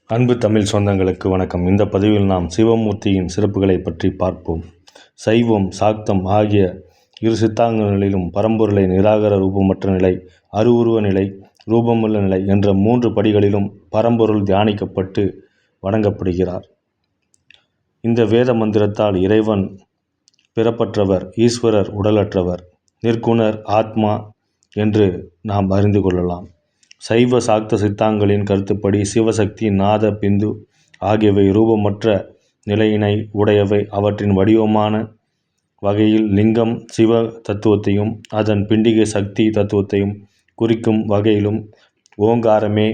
அன்பு தமிழ் சொந்தங்களுக்கு வணக்கம். இந்த பதிவில் நாம் சிவமூர்த்தியின் சிறப்புகளை பற்றி பார்ப்போம். சைவம், சாக்தம் ஆகிய இரு சித்தாந்தங்களிலும் பரம்பொருளை நிராகர ரூபமற்ற நிலை, அருவுருவ நிலை, ரூபமுள்ள நிலை என்ற 3 படிகளிலும் பரம்பொருள் தியானிக்கப்பட்டு வணங்கப்படுகிறார். இந்த வேத மந்திரத்தால் இறைவன் பிறப்பற்றவர், ஈஸ்வரர் உடலற்றவர், நிற்குணர், ஆத்மா என்று நாம் அறிந்து கொள்ளலாம். சைவ சாக்த சித்தாங்களின் கருத்துப்படி சிவசக்தி, நாத, பிந்து ஆகியவை ரூபமற்ற நிலையினை உடையவை. அவற்றின் வடிவமான வகையில் லிங்கம் சிவ தத்துவத்தையும் அதன் பிண்டிகை சக்தி தத்துவத்தையும் குறிக்கும் வகையிலும் ஓங்காரமே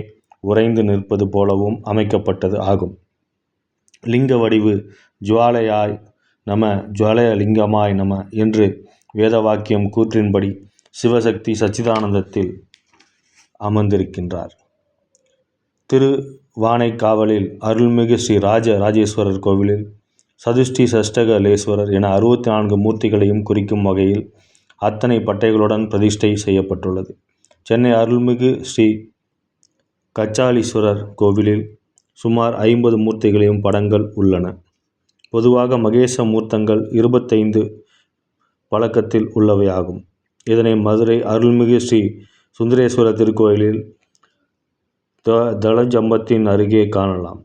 உறைந்து நிற்பது போலவும் அமைக்கப்பட்டது ஆகும். லிங்க வடிவு ஜுவாலையாய் நம, ஜுவாலய லிங்கமாய் நம என்று வேதவாக்கியம் கூற்றின்படி சிவசக்தி சச்சிதானந்தத்தில் அமர்ந்திருக்கின்றார். திருவானைக்காவலில் அருள்மிகு ஸ்ரீ ராஜேஸ்வரர் கோவிலில் சதுஷ்டி சஷ்டகலேஸ்வரர் என 64 மூர்த்திகளையும் குறிக்கும் வகையில் அத்தனை பட்டைகளுடன் பிரதிஷ்டை செய்யப்பட்டுள்ளது. சென்னை அருள்மிகு ஸ்ரீ கச்சாலீஸ்வரர் கோவிலில் சுமார் 50 மூர்த்திகளையும் படங்கள் உள்ளன. பொதுவாக மகேச மூர்த்தங்கள் 25 பழக்கத்தில் உள்ளவையாகும். இதனை மதுரை அருள்மிகு ஸ்ரீ சுந்தரேஸ்வரர் திருக்கோயிலில் தலஜம்பத்தின் அருகே காணலாம்.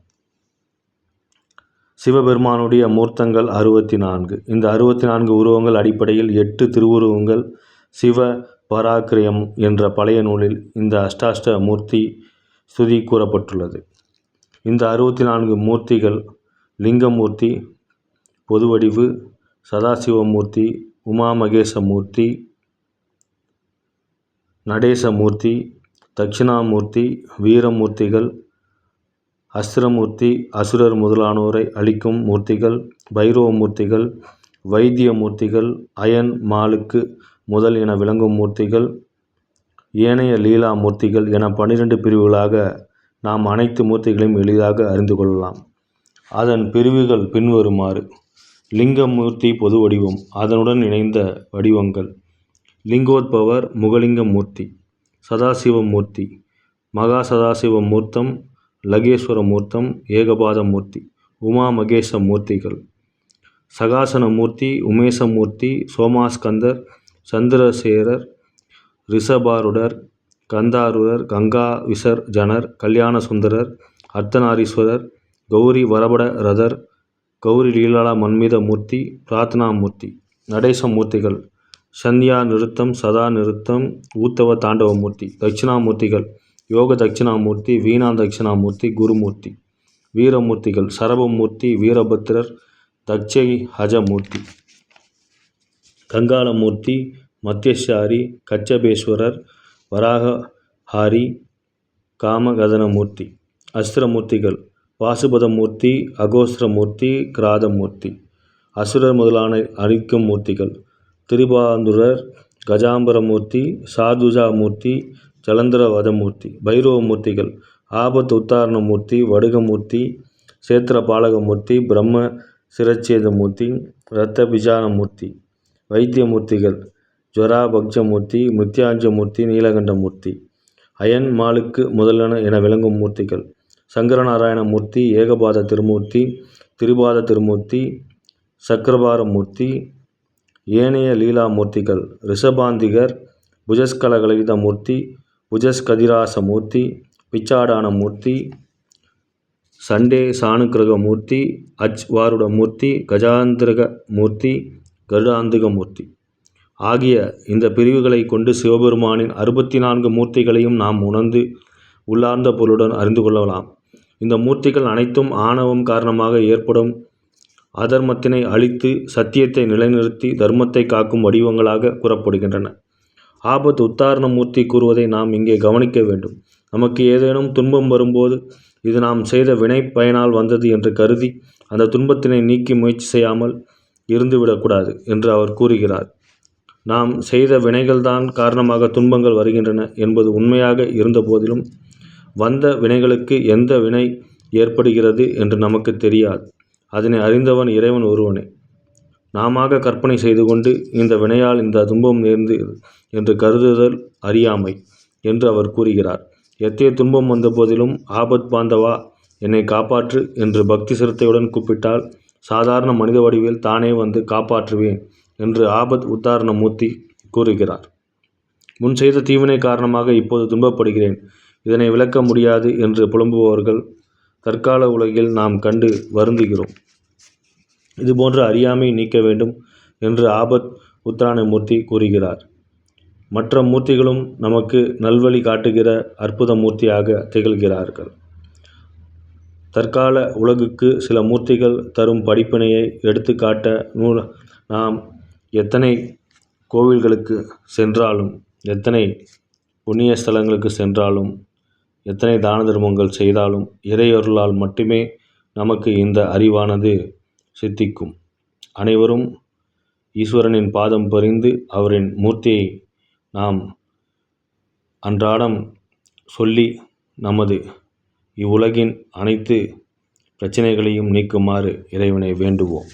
சிவபெருமானுடைய மூர்த்தங்கள் 64. இந்த 64 உருவங்கள் அடிப்படையில் 8 திருவுருவங்கள். சிவ பராக்கிரயம் என்ற பழைய நூலில் இந்த அஷ்டாஷ்ட மூர்த்தி ஸ்துதி கூறப்பட்டுள்ளது. இந்த 64 மூர்த்திகள் லிங்கமூர்த்தி, பொதுவடிவு, சதாசிவமூர்த்தி, உமாமகேசமூர்த்தி, நடேசமூர்த்தி, தட்சிணாமூர்த்தி, வீரமூர்த்திகள், அஸ்திரமூர்த்தி, அசுரர் முதலானோரை அழிக்கும் மூர்த்திகள், பைரவமூர்த்திகள், வைத்தியமூர்த்திகள், அயன் மாலுக்கு முதல் என விளங்கும் மூர்த்திகள், ஏனைய லீலா மூர்த்திகள் என 12 பிரிவுகளாக நாம் அனைத்து மூர்த்திகளையும் எளிதாக அறிந்து கொள்ளலாம். அதன் பிரிவுகள் பின்வருமாறு: லிங்கமூர்த்தி பொது வடிவம், அதனுடன் இணைந்த வடிவங்கள்: லிங்கோத்பவர் முகலிங்க மூர்த்தி, சதாசிவமூர்த்தி, மகா சதாசிவ மூர்த்தம், லகேஸ்வர மூர்த்தம், ஏகபாத மூர்த்தி, உமா மகேச மூர்த்திகள், சகாசன மூர்த்தி, உமேசமூர்த்தி, சோமாஸ்கந்தர், சந்திரசேரர், ரிஷபாருடர், கந்தாருரர், கங்கா விசர்ஜனர், கல்யாண சுந்தரர், அர்த்தநாரீஸ்வரர், கௌரி வரபட ரதர், கௌரி லீலா மன்மித மூர்த்தி, பிரார்த்தனா மூர்த்தி. நடேச மூர்த்திகள்: சந்தியா நிருத்தம், சதா நிருத்தம், ஊத்தவ தாண்டவமூர்த்தி. தட்சிணாமூர்த்திகள்: யோக தட்சிணாமூர்த்தி, வீணா தட்சிணாமூர்த்தி, குருமூர்த்தி. வீரமூர்த்திகள்: சரபமூர்த்தி, வீரபத்ரர், தட்சை ஹஜமூர்த்தி. கங்காளமூர்த்தி, மத்யசாரி, கச்சபேஸ்வரர், வராகஹாரி, காமகதனமூர்த்தி. அஸ்திரமூர்த்திகள்: பாசுபதமூர்த்தி, அகோஸ்திரமூர்த்தி, கிராதமூர்த்தி. அசுரர் முதலான அழிக்கும் மூர்த்திகள்: திரிபாந்துரர், கஜாம்பரமூர்த்தி, சார்துஜாமூர்த்தி, ஜலந்தரவதமூர்த்தி. பைரவமூர்த்திகள்: ஆபத் உத்தாரணமூர்த்தி, வடுகமூர்த்தி, சேத்திரபாலகமூர்த்தி, பிரம்ம சிரச்சேதமூர்த்தி, இரத்த பிஜானமூர்த்தி. வைத்தியமூர்த்திகள்: ஜ்வராபக்ஷமூர்த்தி, மிருத்யாஞ்சமூர்த்தி, நீலகண்டமூர்த்தி. அயன் மாலுக்கு முதலென என விளங்கும் மூர்த்திகள்: சங்கரநாராயணமூர்த்தி, ஏகபாத திருமூர்த்தி, திரிபாத திருமூர்த்தி, சக்கரபாரமூர்த்தி. ஏனைய லீலாமூர்த்திகள்: ரிஷபாந்திகர், புஜஸ்கலகலிதமூர்த்தி, புஜஸ்கதிராசமூர்த்தி, பிச்சாடானமூர்த்தி, சண்டே சானுக்கிரகமூர்த்தி, அச்வாருடமூர்த்தி, கஜாந்திரகமூர்த்தி, கருடாந்திகமூர்த்தி ஆகிய இந்த பிரிவுகளை கொண்டு சிவபெருமானின் 64 மூர்த்திகளையும் நாம் உணர்ந்து உள்ளார்ந்த பொருளுடன் அறிந்து கொள்ளலாம். இந்த மூர்த்திகள் அனைத்தும் ஆணவம் காரணமாக ஏற்படும் அதர்மத்தினை அழித்து சத்தியத்தை நிலைநிறுத்தி தர்மத்தை காக்கும் வடிவங்களாக கூறப்படுகின்றன. ஆபத் உத்தாரண மூர்த்தி கூறுவதை நாம் இங்கே கவனிக்க வேண்டும். நமக்கு ஏதேனும் துன்பம் வரும்போது இது நாம் செய்த வினை பயனால் வந்தது என்று கருதி அந்த துன்பத்தினை நீக்கி முயற்சி செய்யாமல் இருந்துவிடக்கூடாது என்று அவர் கூறுகிறார். நாம் செய்த வினைகள்தான் காரணமாக துன்பங்கள் வருகின்றன என்பது உண்மையாக இருந்த போதிலும் வந்த வினைகளுக்கு எந்த வினை ஏற்படுகிறது என்று நமக்கு தெரியாது. அதனை அறிந்தவன் இறைவன் ஒருவனே. நாமாக கற்பனை செய்து கொண்டு இந்த வினையால் இந்த துன்பம் நேர்ந்து என்று கருதுதல் அறியாமை என்று அவர் கூறுகிறார். எத்தகைய துன்பம் வந்த போதிலும் ஆபத் பாந்தவா என்னை காப்பாற்று என்று பக்தி சிரத்தையுடன் கூப்பிட்டால் சாதாரண மனித வடிவில் தானே வந்து காப்பாற்றுவேன் என்று ஆபத் உத்தாரண மூர்த்தி கூறுகிறார். முன் செய்த தீவினை காரணமாக இப்போது துன்பப்படுகிறேன், இதனை விளக்க முடியாது என்று புலம்புபவர்கள் தற்கால உலகில் நாம் கண்டு வருந்துகிறோம். இதுபோன்ற அறியாமை நீக்க வேண்டும் என்று ஆபத் உத்தாரண மூர்த்தி கூறுகிறார். மற்ற மூர்த்திகளும் நமக்கு நல்வழி காட்டுகிற அற்புத மூர்த்தியாக திகழ்கிறார்கள். தற்கால உலகுக்கு சில மூர்த்திகள் தரும் படிப்பினையை எடுத்துக்காட்ட நாம் எத்தனை கோவில்களுக்கு சென்றாலும், எத்தனை புண்ணிய ஸ்தலங்களுக்கு சென்றாலும், எத்தனை தான தர்மங்கள் செய்தாலும் இறையருளால் மட்டுமே நமக்கு இந்த அறிவானது சித்திக்கும். அனைவரும் ஈஸ்வரனின் பாதம் பணிந்து அவரின் மூர்த்தியை நாம் அன்றாடம் சொல்லி நமது இவ்வுலகின் அனைத்து பிரச்சனைகளையும் நீக்குமாறு இறைவனை வேண்டுவோம்.